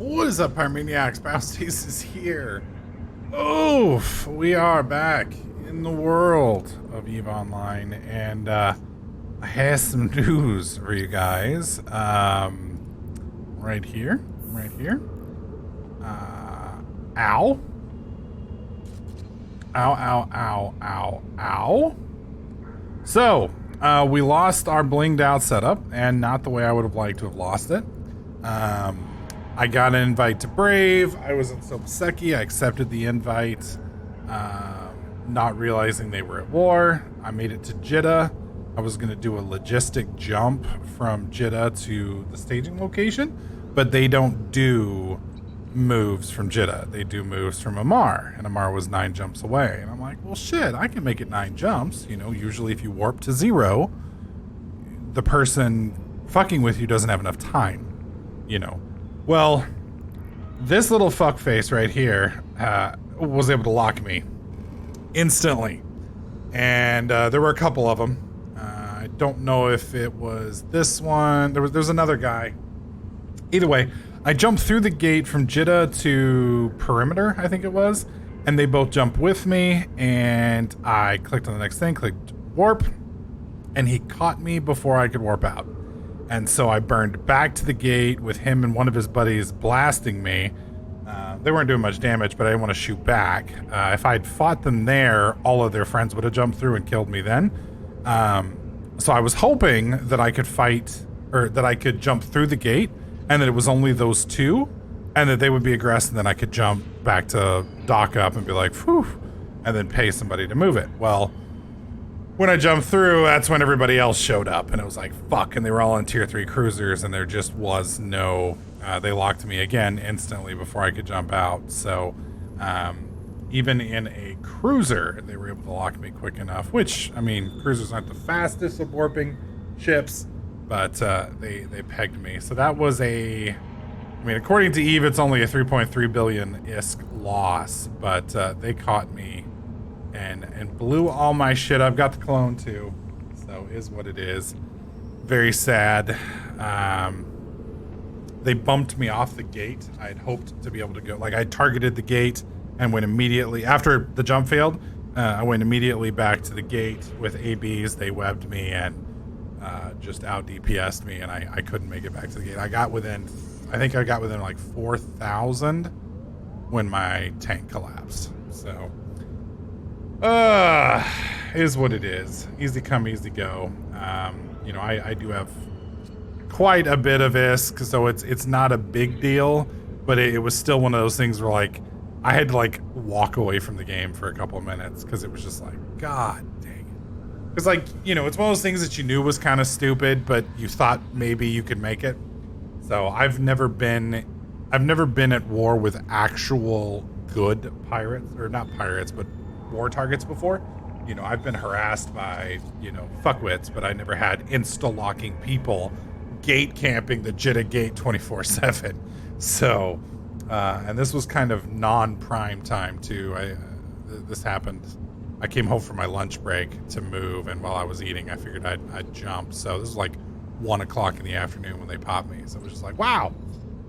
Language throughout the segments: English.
What is up, Pyromaniacs? Biostasis is here. Oof, we are back in the world of EVE Online, and I have some news for you guys. Right here. Ow. Ow. So, we lost our blinged out setup, and not the way I would have liked to have lost it. I got an invite to Brave. I was in Sobaseki. I accepted the invite, not realizing they were at war. I made it to Jeddah. I was going to do a logistic jump from Jeddah to the staging location, but they don't do moves from Jeddah. They do moves from Amar, and Amar was 9 jumps away. And I'm like, well, shit, I can make it 9 jumps. You know, usually if you warp to 0, the person fucking with you doesn't have enough time, you know. Well, this little fuckface right here was able to lock me instantly. And there were a couple of them. I don't know if it was this one. There was another guy. Either way, I jumped through the gate from Jeddah to Perimeter, I think it was. And they both jumped with me. And I clicked on the next thing, clicked warp. And he caught me before I could warp out. And so I burned back to the gate with him and one of his buddies blasting me. They weren't doing much damage, but I didn't want to shoot back. If I'd fought them there, all of their friends would have jumped through and killed me then. So I was hoping that I could fight, or that I could jump through the gate, and that it was only those two, and that they would be aggressive, and then I could jump back to dock up and be like, phew, and then pay somebody to move it. Well, when I jumped through, that's when everybody else showed up, and it was like, fuck, and they were all in tier 3 cruisers, and there just was no, they locked me again instantly before I could jump out. So even in a cruiser, they were able to lock me quick enough, which, I mean, cruisers aren't the fastest of warping ships, but they pegged me. So that was I mean, according to EVE, it's only a 3.3 billion ISK loss, but they caught me and blew all my shit. I've got the clone too, so is what it is. Very sad. They bumped me off the gate. I'd hoped to be able to go, like, I targeted the gate and went immediately after the jump failed. I went immediately back to the gate with ABs. They webbed me and just out DPS'd me, and I couldn't make it back to the gate. I got within like 4,000 when my tank collapsed. So is what it is. Easy come, easy go. You know, I do have quite a bit of ISK, so it's not a big deal, but it was still one of those things where, like, I had to, like, walk away from the game for a couple of minutes because it was just like, god dang it. Because, like, you know, it's one of those things that you knew was kind of stupid, but you thought maybe you could make it. So I've never been at war with actual good pirates, or not pirates, but war targets before. You know, I've been harassed by, you know, fuckwits, but I never had insta-locking people gate camping the Jeddah gate 24/7. So, and this was kind of non-prime time too. This happened. I came home from my lunch break to move, and while I was eating, I figured I'd jump. So this was like 1 o'clock in the afternoon when they popped me. So it was just like, wow,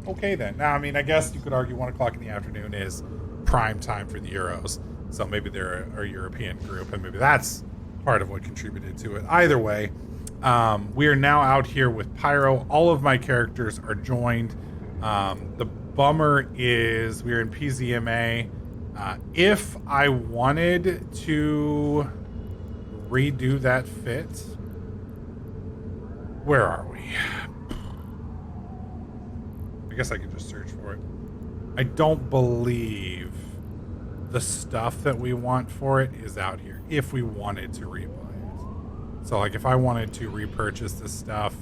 okay then. Now, I mean, I guess you could argue 1 o'clock in the afternoon is prime time for the Euros. So maybe they're a European group, and maybe that's part of what contributed to it. Either way, we are now out here with Pyro. All of my characters are joined. The bummer is we're in PZMA. If I wanted to redo that fit, where are we? I guess I could just search for it. I don't believe the stuff that we want for it is out here if we wanted to rebuy it. So, like, if I wanted to repurchase this stuff,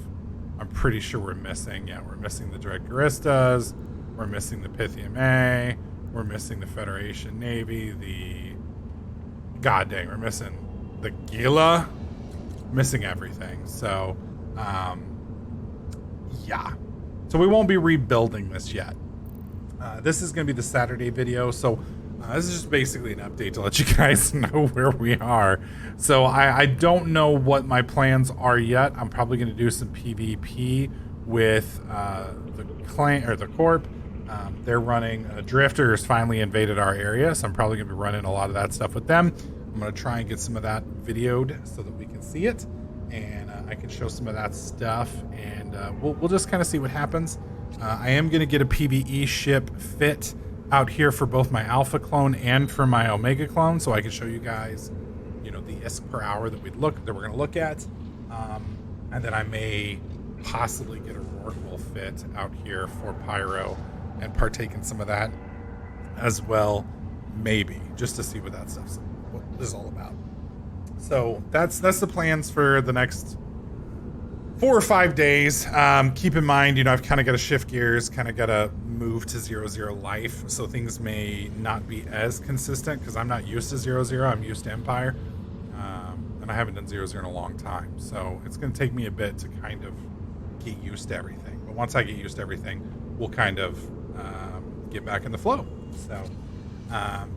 I'm pretty sure we're missing the Dreadgaristas, we're missing the Pythium A, we're missing the Federation Navy, god dang, we're missing the Gila, missing everything. So yeah, so we won't be rebuilding this yet. This is going to be the Saturday video, so this is just basically an update to let you guys know where we are. So I don't know what my plans are yet. I'm probably going to do some PvP with the clan or the corp. They're running Drifters finally invaded our area, so I'm probably gonna be running a lot of that stuff with them. I'm gonna try and get some of that videoed so that we can see it, and I can show some of that stuff, and we'll just kind of see what happens. I am gonna get a PvE ship fit out here for both my Alpha clone and for my Omega clone, so I can show you guys, you know, the ISK per hour that we're gonna look at, and then I may possibly get a Rorqual fit out here for Pyro and partake in some of that as well, maybe, just to see what that stuff is all about. So that's the plans for the next 4 or 5 days. Keep in mind, you know, I've kind of got to shift gears, kind of got to move to 0-0 life, so things may not be as consistent because I'm not used to 0-0. I'm used to Empire, and I haven't done 0-0 in a long time, so it's going to take me a bit to kind of get used to everything. But once I get used to everything, we'll kind of get back in the flow. So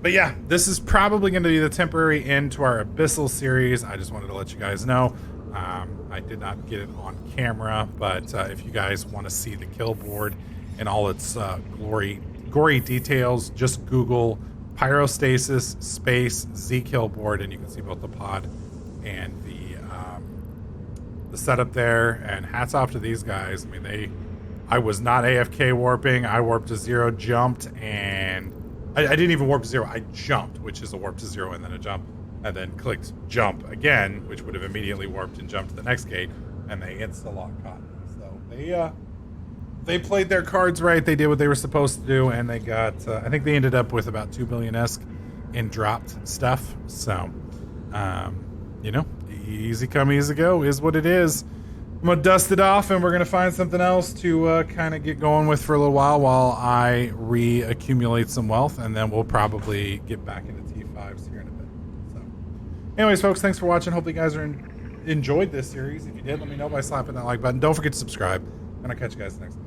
but yeah, this is probably going to be the temporary end to our Abyssal series. I just wanted to let you guys know. I did not get it on camera, but if you guys want to see the kill board and all its gory details, just Google Pyrostasis space Z kill board, and you can see both the pod and the setup there. And hats off to these guys. I mean, I was not AFK warping. I warped to 0, jumped, and I didn't even warp to 0. I jumped, which is a warp to 0 and then a jump, and then clicked jump again, which would have immediately warped and jumped to the next gate, and they insta-lock caught me. So they played their cards right. They did what they were supposed to do, and they got, I think they ended up with about 2 billion-esque in dropped stuff. So, you know, easy come, easy go is what it is. I'm going to dust it off, and we're going to find something else to kind of get going with for a little while I reaccumulate some wealth, and then we'll probably get back into T5s here in a bit. So, anyways, folks, thanks for watching. Hope you guys enjoyed this series. If you did, let me know by slapping that like button. Don't forget to subscribe, and I'll catch you guys next time.